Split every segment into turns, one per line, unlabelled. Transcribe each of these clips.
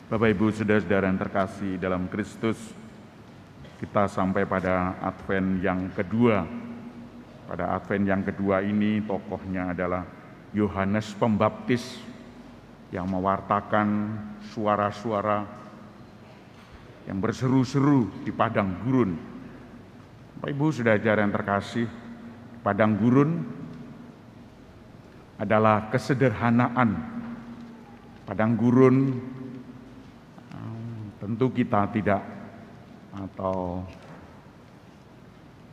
Bapak Ibu saudara-saudara yang terkasih dalam Kristus, kita sampai pada Advent yang kedua. Pada Advent yang kedua ini tokohnya adalah Yohanes Pembaptis yang mewartakan suara-suara yang berseru-seru di padang gurun. Bapak Ibu saudara-saudara yang terkasih, padang gurun adalah kesederhanaan. Padang gurun tentu kita tidak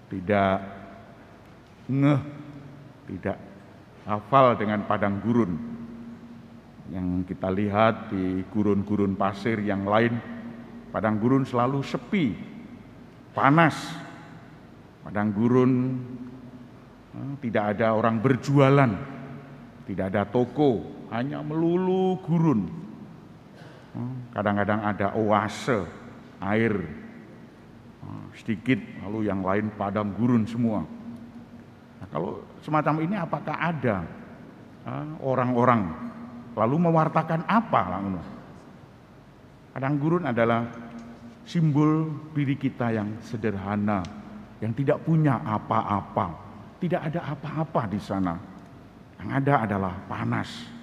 tidak hafal dengan padang gurun. Yang kita lihat di gurun-gurun pasir yang lain, padang gurun selalu sepi, panas. Padang gurun tidak ada orang berjualan, tidak ada toko, hanya melulu gurun. Kadang-kadang ada oase air sedikit, lalu yang lain padang gurun semua. Nah, kalau semacam ini apakah ada orang-orang lalu mewartakan apa? Padang gurun adalah simbol diri kita yang sederhana, yang tidak punya apa-apa, tidak ada apa-apa di sana. Yang ada adalah panas.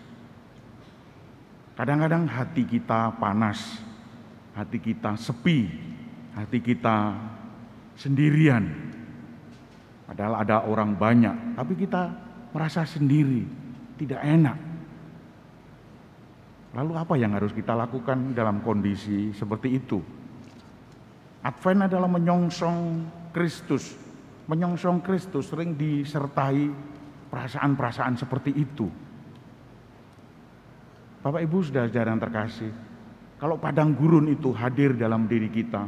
Kadang-kadang hati kita panas, hati kita sepi, hati kita sendirian. Padahal ada orang banyak, tapi kita merasa sendiri, tidak enak. Lalu apa yang harus kita lakukan dalam kondisi seperti itu? Advent adalah menyongsong Kristus. Menyongsong Kristus sering disertai perasaan-perasaan seperti itu. Bapak Ibu saudara-saudara yang terkasih, kalau padang gurun itu hadir dalam diri kita,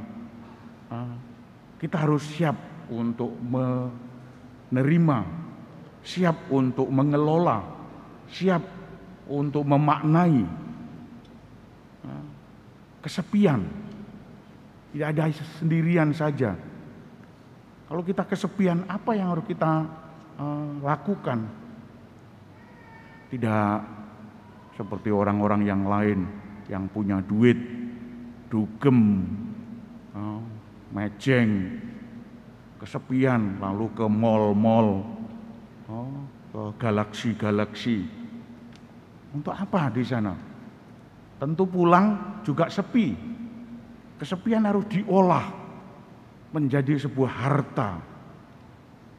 kita harus siap untuk menerima, siap untuk mengelola, siap untuk memaknai kesepian. Tidak ada sendirian saja. Kalau kita kesepian, apa yang harus kita lakukan? Tidak seperti orang-orang yang lain yang punya duit, dugem, mejeng, kesepian, lalu ke mall-mall, ke galaksi-galaksi. Untuk apa di sana? Tentu pulang juga sepi. Kesepian harus diolah menjadi sebuah harta.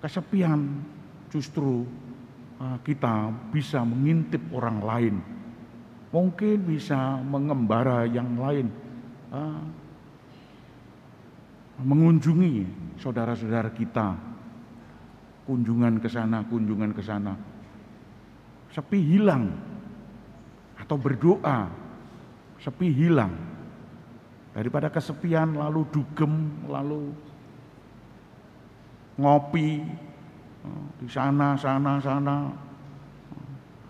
Kesepian justru kita bisa mengintip orang lain. Mungkin bisa mengembara yang lain, mengunjungi saudara-saudara kita, kunjungan ke sana, kunjungan ke sana. Sepi hilang, atau berdoa, sepi hilang. Daripada kesepian lalu dugem, lalu ngopi di sana.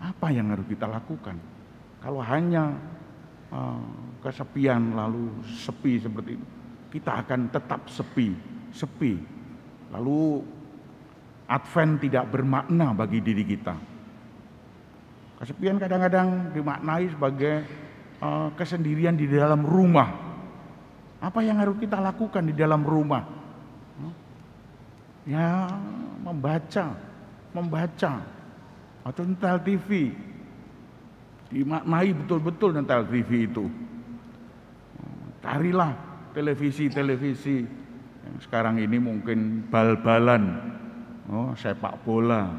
Apa yang harus kita lakukan? Kalau hanya kesepian lalu sepi seperti itu, kita akan tetap sepi. Lalu Advent tidak bermakna bagi diri kita. Kesepian kadang-kadang dimaknai sebagai kesendirian di dalam rumah. Apa yang harus kita lakukan di dalam rumah? Ya, membaca atau nonton TV. Dimaknai betul-betul nonton TV itu. Carilah televisi yang sekarang ini mungkin bal-balan, sepak bola.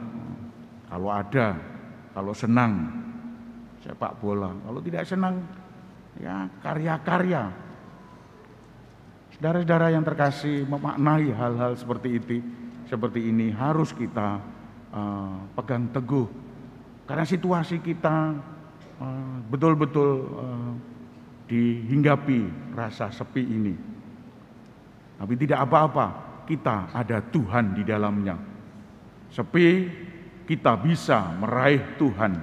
Kalau ada, kalau senang sepak bola. Kalau tidak senang, ya karya-karya. Saudara-saudara yang terkasih, memaknai hal-hal seperti ini harus kita pegang teguh. Karena situasi kita betul-betul dihinggapi rasa sepi ini. Tapi tidak apa-apa, kita ada Tuhan di dalamnya. Sepi, kita bisa meraih Tuhan.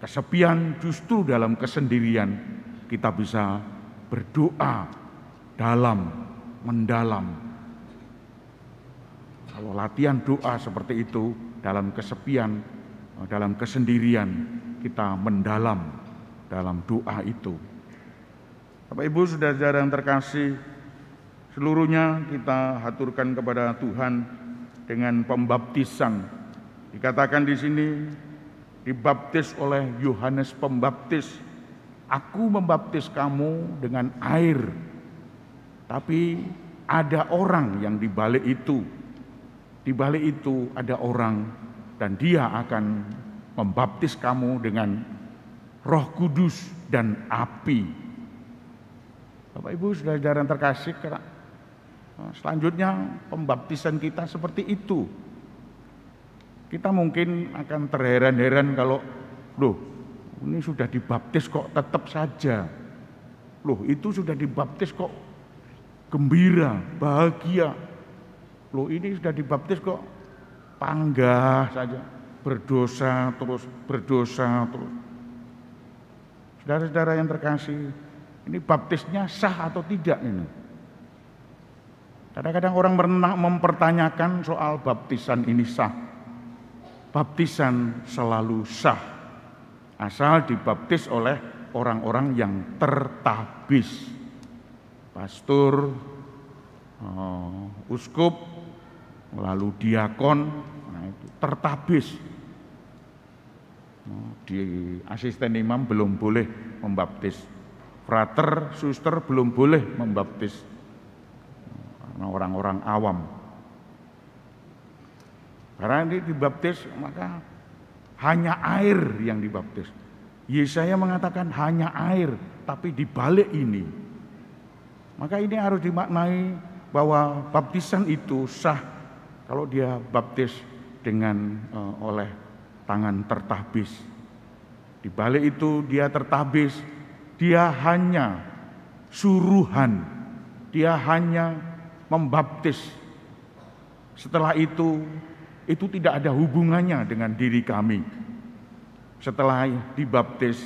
Kesepian justru dalam kesendirian, kita bisa berdoa mendalam. Kalau latihan doa seperti itu dalam kesepian, dalam kesendirian, kita mendalam dalam doa itu. Bapak Ibu saudara-saudara yang terkasih, seluruhnya kita haturkan kepada Tuhan dengan pembaptisan. Dikatakan di sini, dibaptis oleh Yohanes Pembaptis. Aku membaptis kamu dengan air, tapi ada orang yang di balik itu. Di balik itu ada orang, dan dia akan membaptis kamu dengan Roh Kudus dan api. Bapak Ibu saudara-saudara yang terkasih, selanjutnya pembaptisan kita seperti itu. Kita mungkin akan terheran-heran kalau, loh ini sudah dibaptis kok tetap saja. Loh itu sudah dibaptis kok gembira, bahagia. Loh ini sudah dibaptis kok panggah saja, berdosa terus, berdosa terus. Saudara-saudara yang terkasih, ini baptisnya sah atau tidak ini? Kadang-kadang orang mempertanyakan soal baptisan ini sah. Baptisan selalu sah, asal dibaptis oleh orang-orang yang tertabis. Pastor, uskup, lalu diakon, nah itu tertabis. Di asisten imam belum boleh membaptis, frater, suster belum boleh membaptis, karena orang-orang awam. Karena ini dibaptis maka hanya air yang dibaptis. Yesaya mengatakan hanya air, tapi di balik ini. Maka ini harus dimaknai bahwa baptisan itu sah kalau dia baptis dengan oleh tangan tertabis. Di balik itu dia tertabis, dia hanya suruhan, dia hanya membaptis. Setelah itu tidak ada hubungannya dengan diri kami. Setelah dibaptis,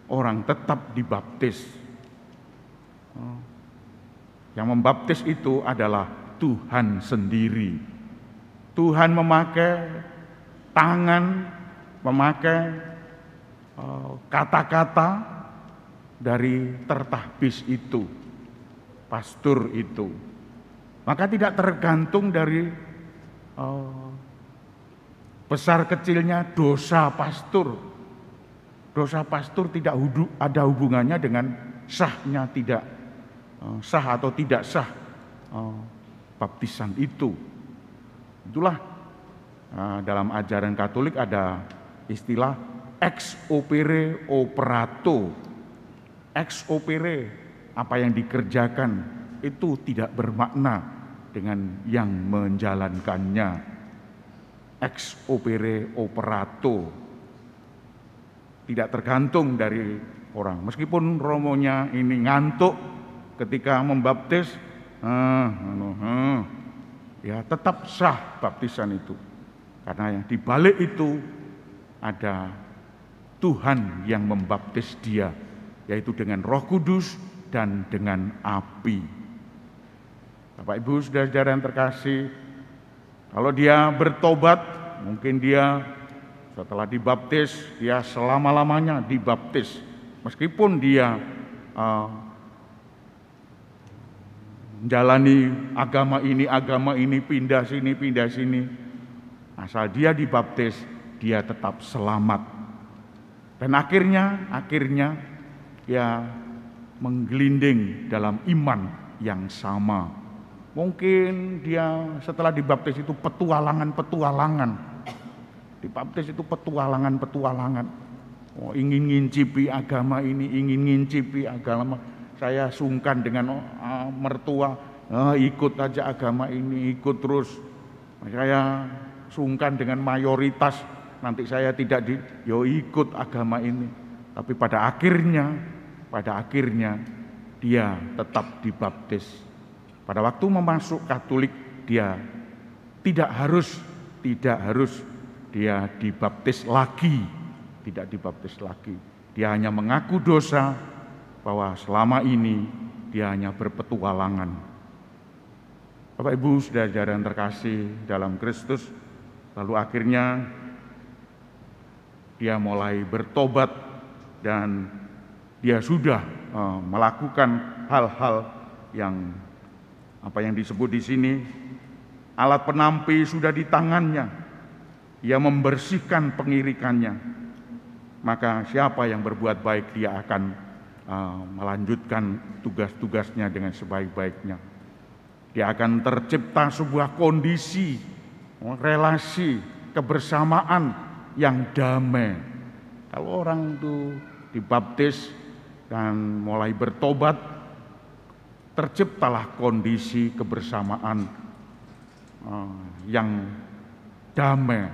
orang tetap dibaptis. Yang membaptis itu adalah Tuhan sendiri. Tuhan memakai tangan, memakai kata-kata dari tertabis itu, pastor itu. Maka tidak tergantung dari besar kecilnya dosa pastor. Dosa pastor tidak ada hubungannya dengan sahnya tidak sah atau tidak sah baptisan itu. Itulah dalam ajaran Katolik ada istilah ex opere operato. Ex opere, apa yang dikerjakan itu tidak bermakna dengan yang menjalankannya. Ex opere operato, tidak tergantung dari orang. Meskipun romonya ini ngantuk ketika membaptis, ya tetap sah baptisan itu, karena yang di balik itu ada Tuhan yang membaptis dia, yaitu dengan Roh Kudus dan dengan api. Bapak Ibu saudara-saudara yang terkasih, kalau dia bertobat, mungkin dia setelah dibaptis, dia selama-lamanya dibaptis. Meskipun dia menjalani agama ini, pindah sini, asal dia dibaptis, dia tetap selamat. Dan akhirnya dia menggelinding dalam iman yang sama. Mungkin dia setelah dibaptis itu petualangan. Dibaptis itu petualangan. Oh, ingin ngincipi agama ini, ingin ngincipi agama. Saya sungkan dengan mertua, ikut aja agama ini, ikut terus. Saya sungkan dengan mayoritas, nanti saya tidak ikut agama ini. Tapi pada akhirnya dia tetap dibaptis. Pada waktu memasuk Katolik, dia tidak harus dia dibaptis lagi, tidak dibaptis lagi. Dia hanya mengaku dosa bahwa selama ini dia hanya berpetualangan. Bapak Ibu saudara-saudara yang terkasih dalam Kristus, lalu akhirnya dia mulai bertobat dan dia sudah melakukan hal-hal yang apa yang disebut di sini, alat penampi sudah di tangannya, ia membersihkan pengirikannya, maka siapa yang berbuat baik dia akan melanjutkan tugas-tugasnya dengan sebaik-baiknya. Dia akan tercipta sebuah kondisi, relasi, kebersamaan yang damai. Kalau orang itu dibaptis dan mulai bertobat, terciptalah kondisi kebersamaan yang damai.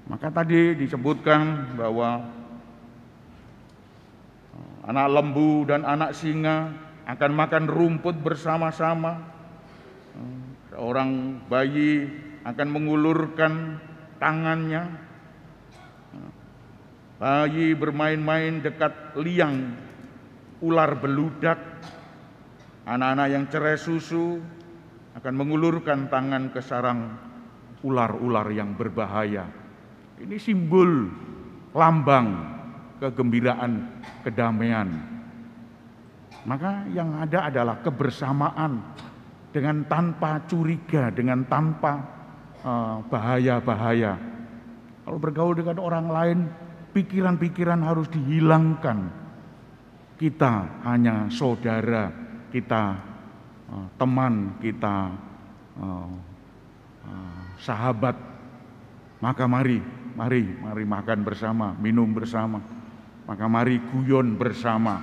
Maka tadi disebutkan bahwa anak lembu dan anak singa akan makan rumput bersama-sama. Seorang bayi akan mengulurkan tangannya. Bayi bermain-main dekat liang ular beludak. Anak-anak yang cerai susu akan mengulurkan tangan ke sarang ular-ular yang berbahaya. Ini simbol lambang kegembiraan, kedamaian. Maka yang ada adalah kebersamaan dengan tanpa curiga, dengan tanpa bahaya-bahaya. Kalau bergaul dengan orang lain, pikiran-pikiran harus dihilangkan. Kita hanya saudara, kita teman, kita sahabat. Maka mari makan bersama, minum bersama. Maka mari guyon bersama.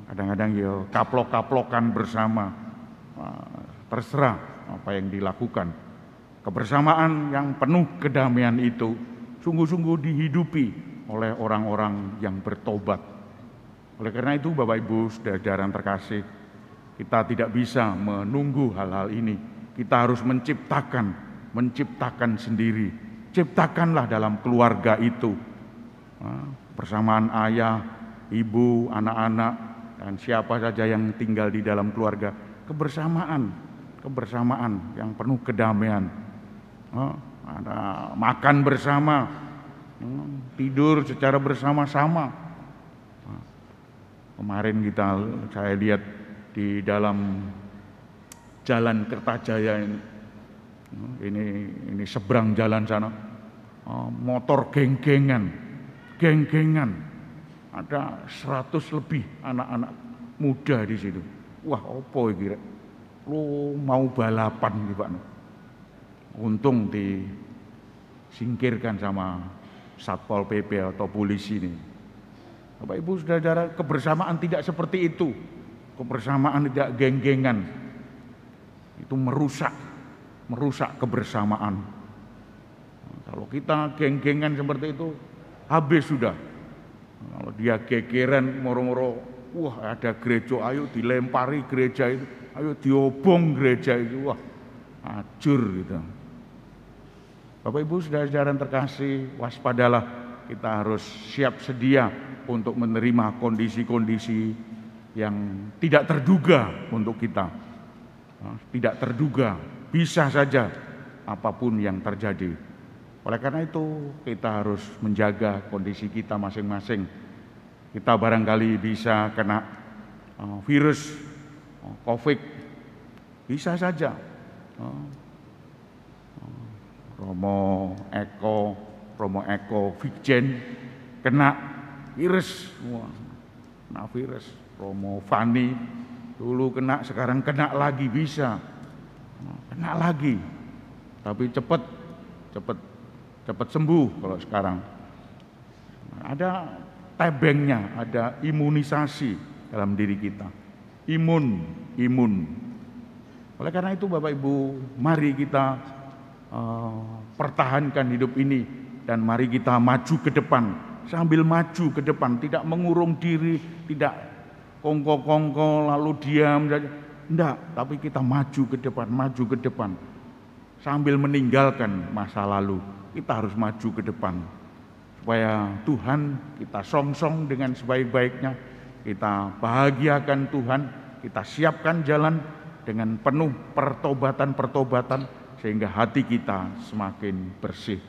Kadang-kadang ya kaplok-kaplokan bersama. Terserah apa yang dilakukan. Kebersamaan yang penuh kedamaian itu sungguh-sungguh dihidupi oleh orang-orang yang bertobat. Oleh karena itu Bapak Ibu saudara yang terkasih, kita tidak bisa menunggu hal-hal ini. Kita harus menciptakan sendiri. Ciptakanlah dalam keluarga itu. Bersamaan ayah, ibu, anak-anak, dan siapa saja yang tinggal di dalam keluarga. Kebersamaan yang penuh kedamaian. Ada makan bersama, tidur secara bersama-sama. Kemarin saya lihat di dalam Jalan Kertajaya ini seberang jalan sana, motor geng-gengan, ada 100 lebih anak-anak muda di situ. Wah, opo iki rek? Lu mau balapan iki, Pak. Untung disingkirkan sama Satpol PP atau polisi ini. Bapak Ibu saudara, kebersamaan tidak seperti itu. Kebersamaan tidak geng-gengan. Itu merusak kebersamaan. Kalau kita geng-gengan seperti itu, habis sudah. Kalau dia gegeran moro-moro, wah ada gereja, ayo dilempari gereja itu, ayo diobong gereja itu, wah hancur gitu. Bapak Ibu saudara-saudara yang terkasih, waspadalah, kita harus siap sedia untuk menerima kondisi-kondisi yang tidak terduga untuk kita. Tidak terduga, bisa saja apapun yang terjadi. Oleh karena itu kita harus menjaga kondisi kita masing-masing. Kita barangkali bisa kena virus COVID, bisa saja. Romo Eko Vikjen kena virus, kena virus. Romo Fani dulu kena, sekarang kena lagi, bisa kena lagi, tapi cepat sembuh. Kalau sekarang ada tebengnya, ada imunisasi dalam diri kita, imun. Oleh karena itu Bapak Ibu, mari kita pertahankan hidup ini dan mari kita maju ke depan. Sambil maju ke depan, tidak mengurung diri, tidak kongko-kongko lalu diam saja. Enggak, tapi kita maju ke depan. Sambil meninggalkan masa lalu, kita harus maju ke depan. Supaya Tuhan kita songsong dengan sebaik-baiknya, kita bahagiakan Tuhan, kita siapkan jalan dengan penuh pertobatan, sehingga hati kita semakin bersih.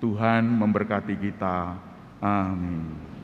Tuhan memberkati kita. Amin.